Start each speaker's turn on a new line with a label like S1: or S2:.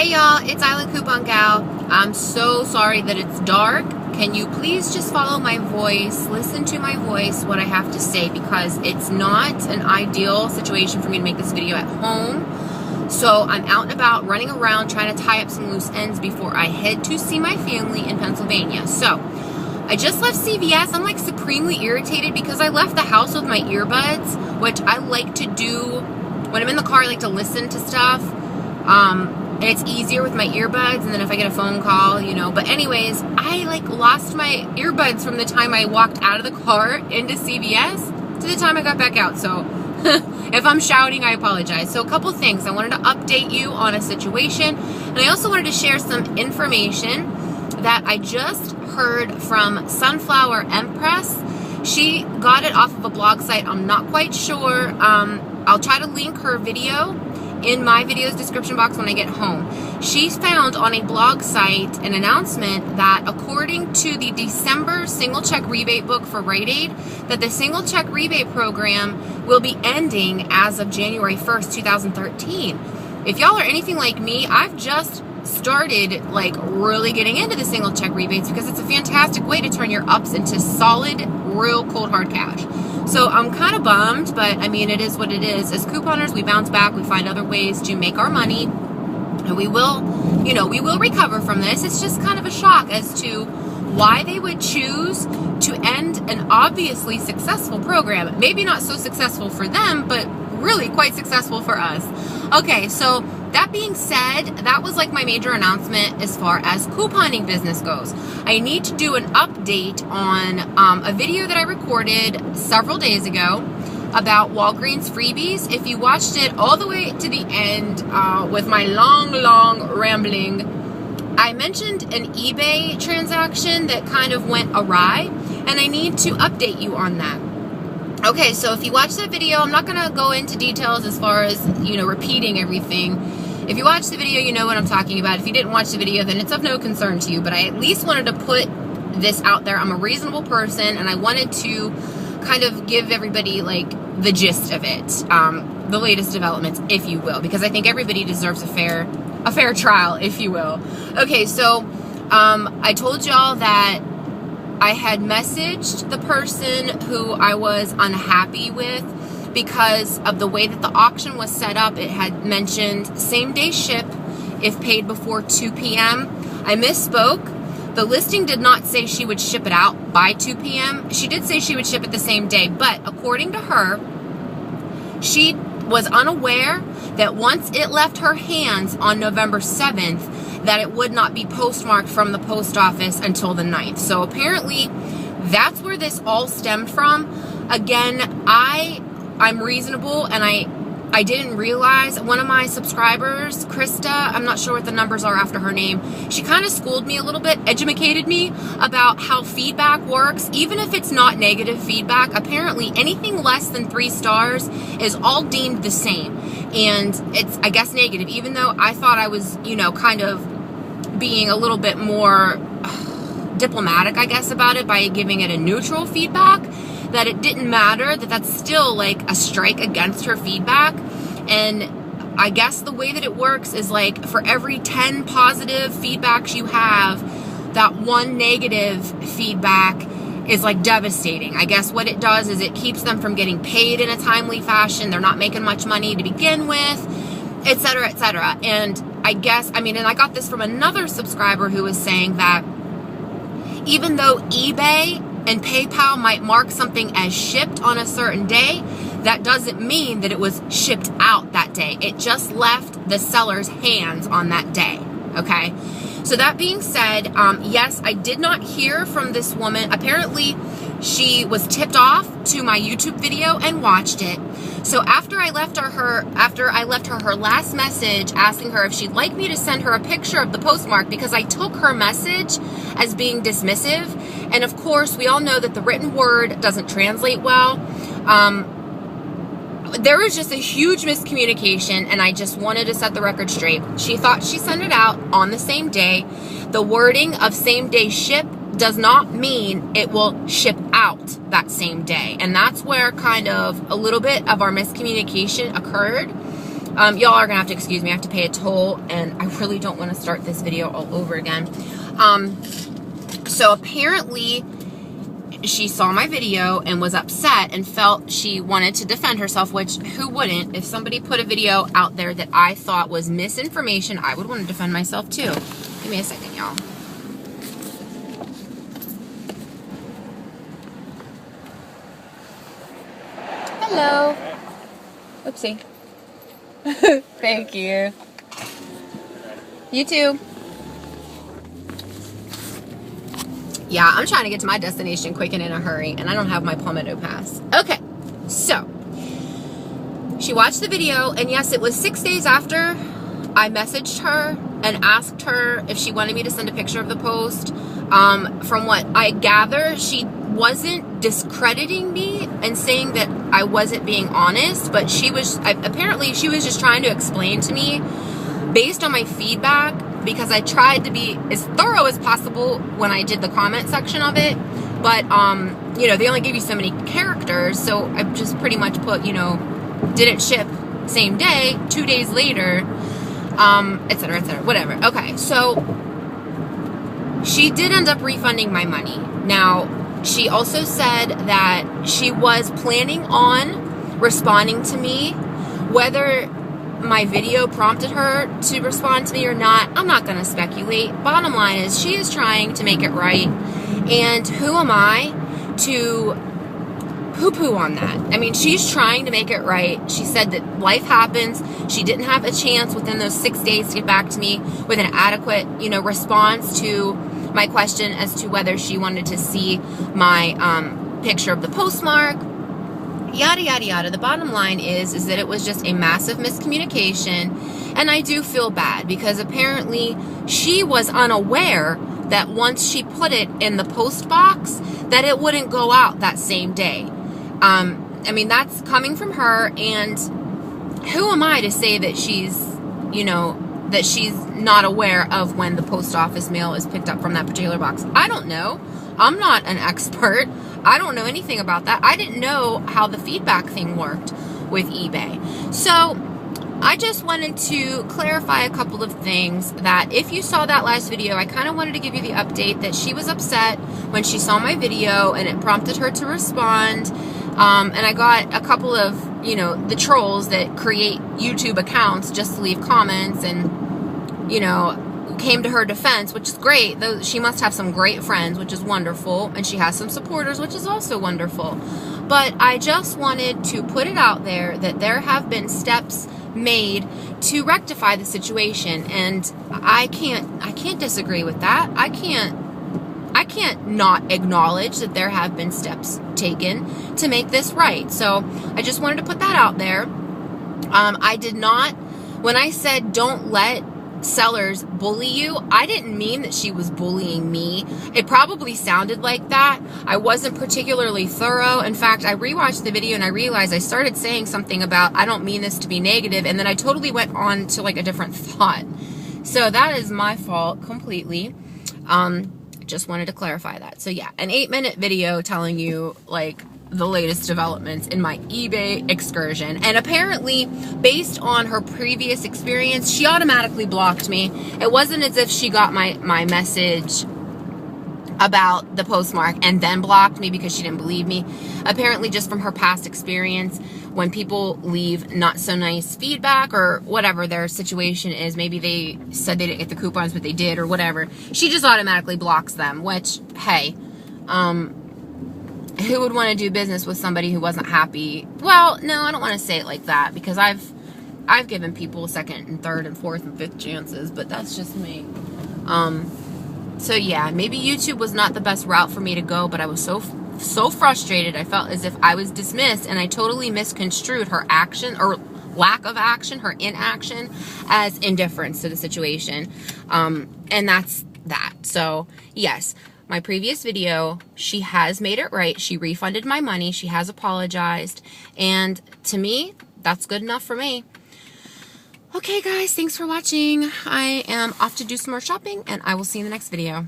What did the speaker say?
S1: Hey y'all, it's Island Coupon Gal. I'm so sorry that it's dark. Can you please just follow my voice, listen to my voice, what I have to say, because it's not an ideal situation for me to make this video at home. So I'm out and about, running around, trying to tie up some loose ends before I head to see my family in Pennsylvania. So I just left CVS. I'm like supremely irritated because I left the house with my earbuds, which I like to do when I'm in the car. I like to listen to stuff. And it's easier with my earbuds, and then if I get a phone call, you know. But anyways, I like lost my earbuds from the time I walked out of the car into CVS to the time I got back out. So if I'm shouting, I apologize. So a couple things. I wanted to update you on a situation, and I also wanted to share some information that I just heard from Sunflower Empress. She got it off of a blog site. I'm not quite sure. I'll try to link her video in my video's description box when I get home. She found on a blog site an announcement that according to the December single check rebate book for Rite Aid, that the single check rebate program will be ending as of January 1st, 2013. If y'all are anything like me, I've just started like really getting into the single check rebates because it's a fantastic way to turn your ups into solid, real cold hard cash. So I'm kind of bummed, but I mean, it is what it is. As couponers, we bounce back, we find other ways to make our money, and we will, you know, we will recover from this. It's just kind of a shock as to why they would choose to end an obviously successful program. Maybe not so successful for them, but really quite successful for us. Okay, so that being said, that was like my major announcement as far as couponing business goes. I need to do an update on a video that I recorded several days ago about Walgreens freebies. If you watched it all the way to the end with my long rambling, I mentioned an eBay transaction that kind of went awry, and I need to update you on that. Okay, so if you watch that video, I'm not going to go into details as far as, you know, repeating everything. If you watch the video, you know what I'm talking about. If you didn't watch the video, then it's of no concern to you, but I at least wanted to put this out there. I'm a reasonable person, and I wanted to kind of give everybody, like, the gist of it, the latest developments, if you will, because I think everybody deserves a fair trial, if you will. Okay, so I told y'all that I had messaged the person who I was unhappy with because of the way that the auction was set up. It had mentioned same-day ship if paid before 2 p.m. I misspoke. The listing did not say she would ship it out by 2 p.m. She did say she would ship it the same day, but according to her, she was unaware that once it left her hands on November 7th, that it would not be postmarked from the post office until the 9th. So apparently that's where this all stemmed from. Again, I'm reasonable, and I didn't realize one of my subscribers, Krista, I'm not sure what the numbers are after her name, she kind of schooled me a little bit, educated me about how feedback works. Even if it's not negative feedback, apparently anything less than 3 stars is all deemed the same. And it's, I guess, negative, even though I thought I was, you know, kind of being a little bit more diplomatic, I guess, about it by giving it a neutral feedback, that it didn't matter, that that's still like a strike against her feedback. And I guess the way that it works is like for every 10 positive feedbacks you have, that one negative feedback is like devastating. I guess what it does is it keeps them from getting paid in a timely fashion. They're not making much money to begin with, etc., etc. And I guess, I mean, and I got this from another subscriber who was saying that even though eBay and PayPal might mark something as shipped on a certain day, that doesn't mean that it was shipped out that day. It just left the seller's hands on that day, okay? So that being said, yes, I did not hear from this woman. Apparently, she was tipped off to my YouTube video and watched it. So after I left her her last message asking her if she'd like me to send her a picture of the postmark, because I took her message as being dismissive. And of course, we all know that the written word doesn't translate well. There was just a huge miscommunication, and I just wanted to set the record straight. She thought she sent it out on the same day. The wording of same-day ship does not mean it will ship out that same day. And that's where kind of a little bit of our miscommunication occurred. Y'all are gonna have to excuse me. I have to pay a toll, and I really don't want to start this video all over again. So apparently she saw my video and was upset and felt she wanted to defend herself, which who wouldn't? If somebody put a video out there that I thought was misinformation, I would want to defend myself too. Give me a second, y'all. Hello. Oopsie. Thank you. You too. Yeah, I'm trying to get to my destination quick and in a hurry, and I don't have my Palmetto Pass. Okay, so she watched the video, and yes, it was 6 days after I messaged her and asked her if she wanted me to send a picture of the post. From what I gather, she wasn't discrediting me and saying that I wasn't being honest, but apparently she was just trying to explain to me based on my feedback, because I tried to be as thorough as possible when I did the comment section of it, but, you know, they only give you so many characters, so I just pretty much put, you know, didn't ship same day, 2 days later, etc., whatever. Okay, so she did end up refunding my money. Now, she also said that she was planning on responding to me, whether my video prompted her to respond to me or not, I'm not going to speculate. Bottom line is, she is trying to make it right, and who am I to poo-poo on that? I mean, she's trying to make it right. She said that life happens. She didn't have a chance within those 6 days to get back to me with an adequate, you know, response to my question as to whether she wanted to see my picture of the postmark. Yada, yada, yada. The bottom line is that it was just a massive miscommunication, and I do feel bad because apparently she was unaware that once she put it in the post box, that it wouldn't go out that same day. I mean, that's coming from her, and who am I to say that she's, you know, that she's not aware of when the post office mail is picked up from that particular box? I don't know. I'm not an expert. I don't know anything about that. I didn't know how the feedback thing worked with eBay. So I just wanted to clarify a couple of things, that if you saw that last video, I kind of wanted to give you the update that she was upset when she saw my video and it prompted her to respond. And I got a couple of, you know, the trolls that create YouTube accounts just to leave comments and, you know, came to her defense, which is great. Though she must have some great friends, which is wonderful, and she has some supporters, which is also wonderful. But I just wanted to put it out there that there have been steps made to rectify the situation, and I can't disagree with that. I can't not acknowledge that there have been steps taken to make this right. So I just wanted to put that out there. I did not, when I said don't let sellers bully you, I didn't mean that she was bullying me. It probably sounded like that. I wasn't particularly thorough. In fact, I rewatched the video and I realized I started saying something about, I don't mean this to be negative, and then I totally went on to like a different thought. So that is my fault completely. Just wanted to clarify that. So yeah, an 8-minute video telling you like the latest developments in my eBay excursion. And apparently, based on her previous experience, she automatically blocked me. It wasn't as if she got my message about the postmark and then blocked me because she didn't believe me. Apparently, just from her past experience, when people leave not so nice feedback or whatever their situation is, maybe they said they didn't get the coupons but they did or whatever, she just automatically blocks them, which, hey, who would want to do business with somebody who wasn't happy? Well, no, I don't want to say it like that, because I've given people second and third and fourth and fifth chances, but that's just me. So yeah, maybe YouTube was not the best route for me to go, but I was so frustrated. I felt as if I was dismissed, and I totally misconstrued her action or lack of action, her inaction, as indifference to the situation. And that's that. So yes, my previous video, she has made it right. She refunded my money. She has apologized. And to me, that's good enough for me. Okay, guys, thanks for watching. I am off to do some more shopping, and I will see you in the next video.